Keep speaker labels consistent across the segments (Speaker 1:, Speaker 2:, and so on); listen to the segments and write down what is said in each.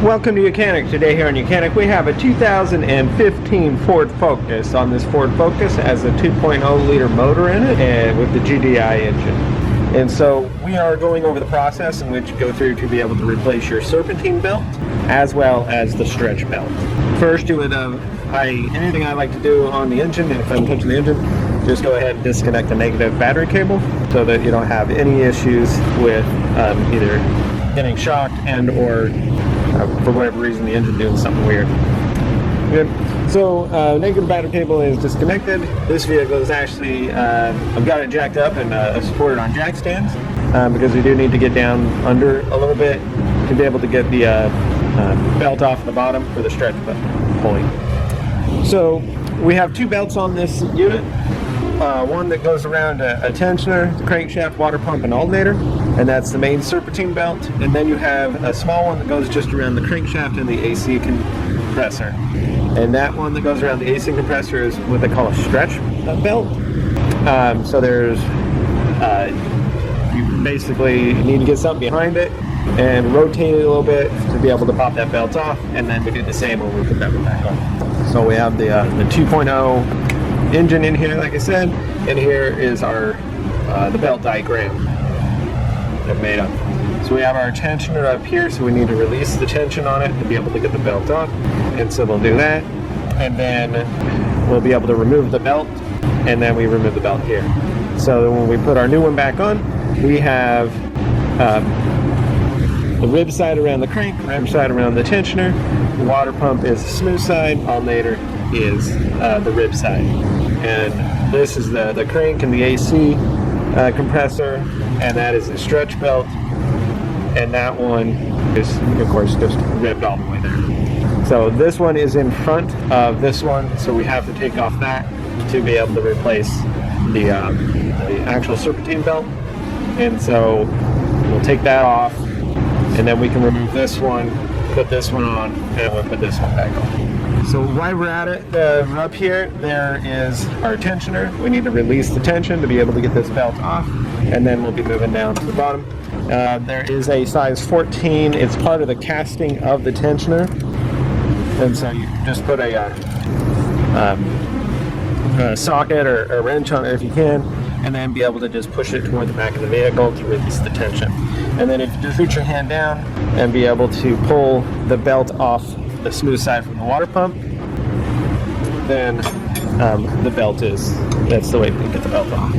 Speaker 1: Welcome to YOUCANIC. Today here on YOUCANIC we have a 2015 Ford Focus. On this Ford Focus has a 2.0 liter motor in it and with the GDI engine. And so we are going over the process in which you go through to be able to replace your serpentine belt as well as the stretch belt. First, you would anything I like to do on the engine, if I'm touching the engine, just go ahead and disconnect the negative battery cable so that you don't have any issues with either getting shocked and or for whatever reason the engine doing something weird. Good. So negative battery cable is disconnected. This vehicle is actually, I've got it jacked up and supported on jack stands because we do need to get down under a little bit to be able to get the belt off the bottom for the stretch pulley. So we have two belts on this unit. One that goes around a tensioner, the crankshaft, water pump, and alternator, and that's the main serpentine belt. And then you have a small one that goes just around the crankshaft and the AC compressor. And that one that goes around the AC compressor is what they call a stretch belt. So there's, you basically need to get something behind it and rotate it a little bit to be able to pop that belt off, and then we do the same when we put that one back on. So we have the 2.0 engine in here, like I said, and here is our the belt diagram I've made up. So we have our tensioner up here, so we need to release the tension on it to be able to get the belt off, and so we'll do that, and then we'll be able to remove the belt, and then we remove the belt here. So when we put our new one back on, we have the rib side around the crank, ram side around the tensioner, the water pump is the smooth side, alternator is the rib side. And this is the crank and the AC compressor, and that is the stretch belt, and that one is of course just ribbed all the way there. So this one is in front of this one, so we have to take off that to be able to replace the actual serpentine belt. And so we'll take that off, and then we can remove this one, put this one on, and we'll put this one back on. So while we're at it, up here, there is our tensioner. We need to release the tension to be able to get this belt off, and then we'll be moving down to the bottom. There is a size 14. It's part of the casting of the tensioner, and so you just put a socket or a wrench on it if you can, and then be able to just push it toward the back of the vehicle to release the tension. And then if you just reach your hand down and be able to pull the belt off the smooth side from the water pump, then the belt that's the way we get the belt off.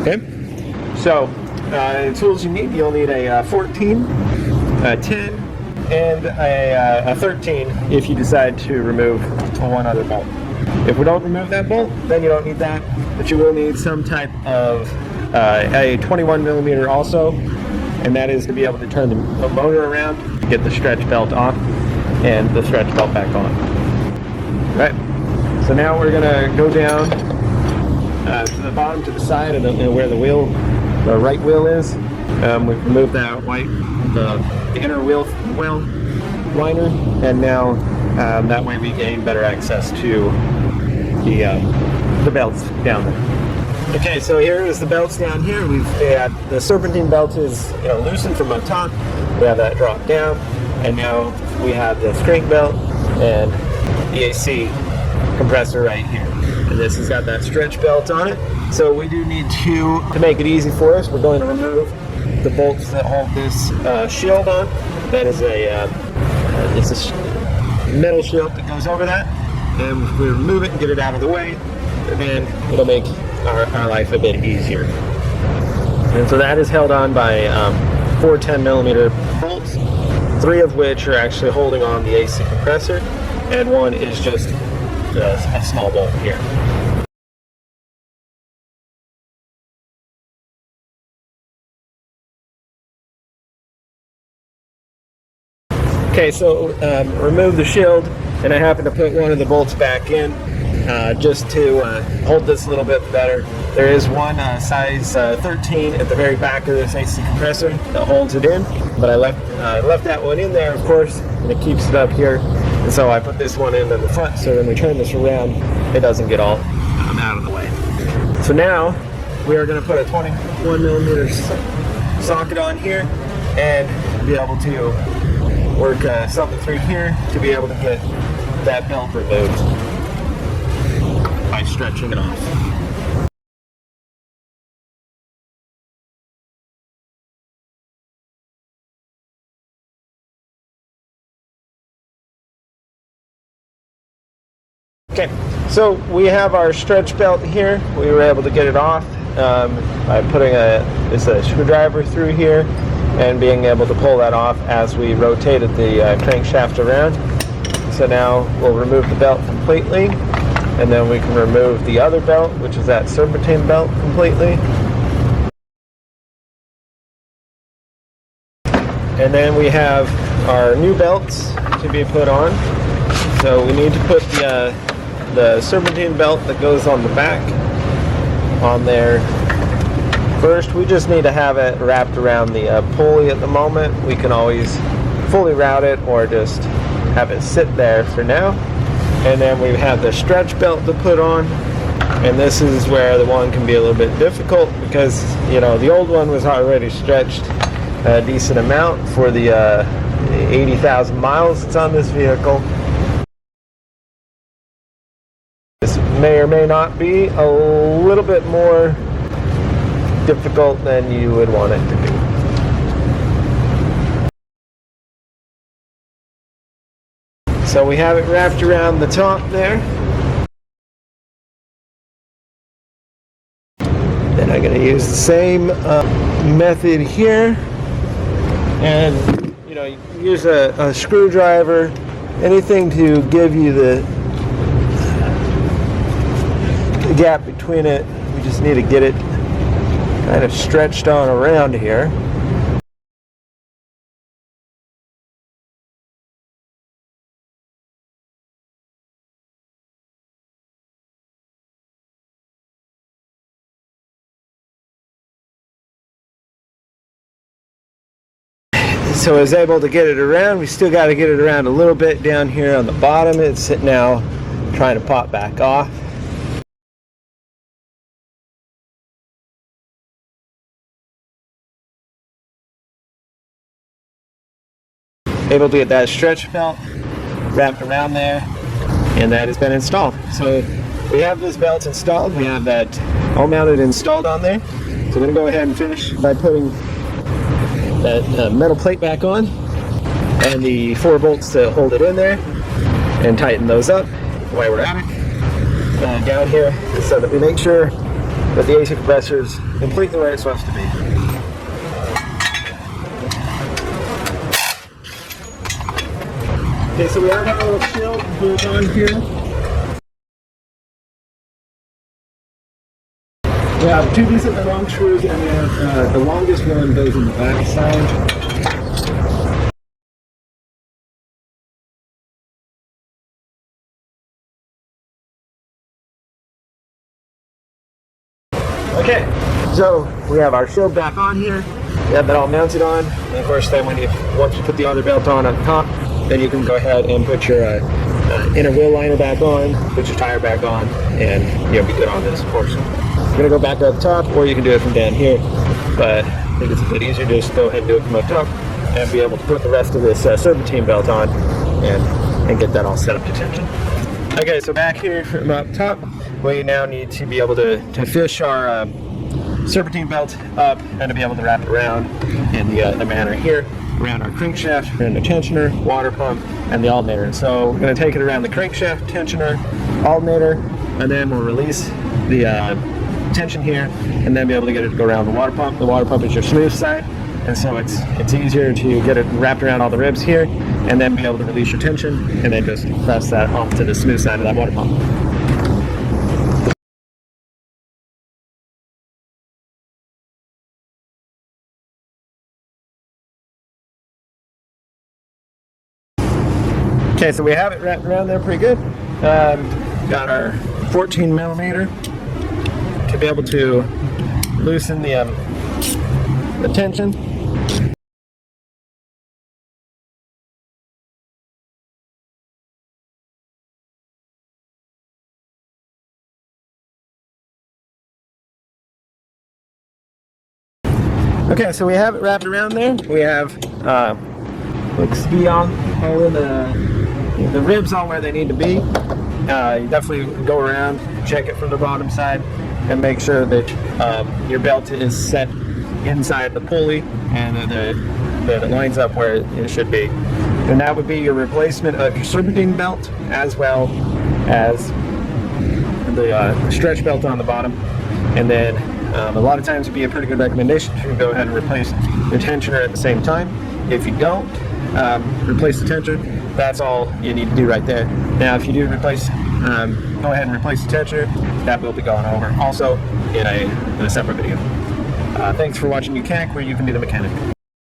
Speaker 1: Okay, so the tools you need, you'll need a 14, a 10, and a 13 if you decide to remove one other bolt. If we don't remove that bolt, then you don't need that, but you will need some type of a 21 millimeter also, and that is to be able to turn the motor around, get the stretch belt off, and the stretch belt back on. Right. So now we're gonna go down to the bottom, to the side, and where the right wheel is. We've removed that the inner wheel liner, and now that way we gain better access to the belts down there. Okay, so here is the belts down here. We've had the serpentine belt is loosened from up top. We have that drop down, and now we have the crank belt and the AC compressor right here. And this has got that stretch belt on it. So we do need to make it easy for us, we're going to remove the bolts that hold this shield on. That is it's a metal shield that goes over that, and if we remove it and get it out of the way, then it'll make our life a bit easier. And so that is held on by 4 10 millimeter bolts, 3 of which are actually holding on the AC compressor, and 1 is just a small bolt here. Okay, so remove the shield, and I happen to put one of the bolts back in just to hold this a little bit better. There is one size 13 at the very back of this AC compressor that holds it in, but I left that one in there, of course, and it keeps it up here. And so I put this one in the front, so when we turn this around, it doesn't get all out of the way. So now we are going to put a 21 millimeter socket on here and be able to work something through here to be able to get that belt removed by stretching it off. Okay, so we have our stretch belt here. We were able to get it off by putting a screwdriver through here and being able to pull that off as we rotated the crankshaft around. So now we'll remove the belt completely, and then we can remove the other belt, which is that serpentine belt, completely. And then we have our new belts to be put on. So we need to put the serpentine belt that goes on the back on there first. We just need to have it wrapped around the pulley at the moment. We can always fully route it or just have it sit there for now. And then we have the stretch belt to put on, and this is where the one can be a little bit difficult because, you know, the old one was already stretched a decent amount for the 80,000 miles that's on this vehicle. This may or may not be a little bit more difficult than you would want it to be. So we have it wrapped around the top there. And I'm going to use the same method here. And, you know, use a screwdriver, anything to give you the gap between it. We just need to get it kind of stretched on around here. So I was able to get it around. We still got to get it around a little bit down here on the bottom. It's now trying to pop back off. Able to get that stretch belt wrapped around there, and that has been installed. So we have this belt installed. We have that all mounted installed on there. So I'm going to go ahead and finish by putting that metal plate back on and the 4 bolts to hold it in there and tighten those up while we're at it down here, so that we make sure that the AC compressor is completely where it's supposed to be. Okay, so we have our little shield built on here. We have 2 decently long screws, and then the longest one goes in the back side. Okay, so we have our shield back on here. We have that all mounted on. And of course, then once you put the other belt on top, then you can go ahead and put your inner wheel liner back on, put your tire back on, and you'll be good on this portion. You're going to go back up top, or you can do it from down here, but I think it's a bit easier to just go ahead and do it from up top and be able to put the rest of this serpentine belt on and get that all set up to tension. Okay, so back here from up top, we now need to be able to fish our serpentine belt up and to be able to wrap it around in the manner here, around our crankshaft, around the tensioner, water pump, and the alternator. So we're going to take it around the crankshaft, tensioner, alternator, and then we'll release the tension here, and then be able to get it to go around the water pump. The water pump is your smooth side, and so it's easier to get it wrapped around all the ribs here, and then be able to release your tension, and then just press that off to the smooth side of that water pump. Okay, so we have it wrapped around there pretty good. Got our 14 millimeter to be able to loosen the tension. Okay, so we have it wrapped around there. We have like ski on all in the ribs all where they need to be. You definitely go around, check it from the bottom side, and make sure that your belt is set inside the pulley and that it lines up where it should be. And that would be your replacement of your serpentine belt, as well as the stretch belt on the bottom. And then a lot of times it'd be a pretty good recommendation to go ahead and replace the tensioner at the same time. If you don't replace the tensioner, that's all you need to do right there. Now, if you do replace, go ahead and replace the tensioner. That will be going over also in a separate video. Thanks for watching YOUCANIC, where you can be the mechanic.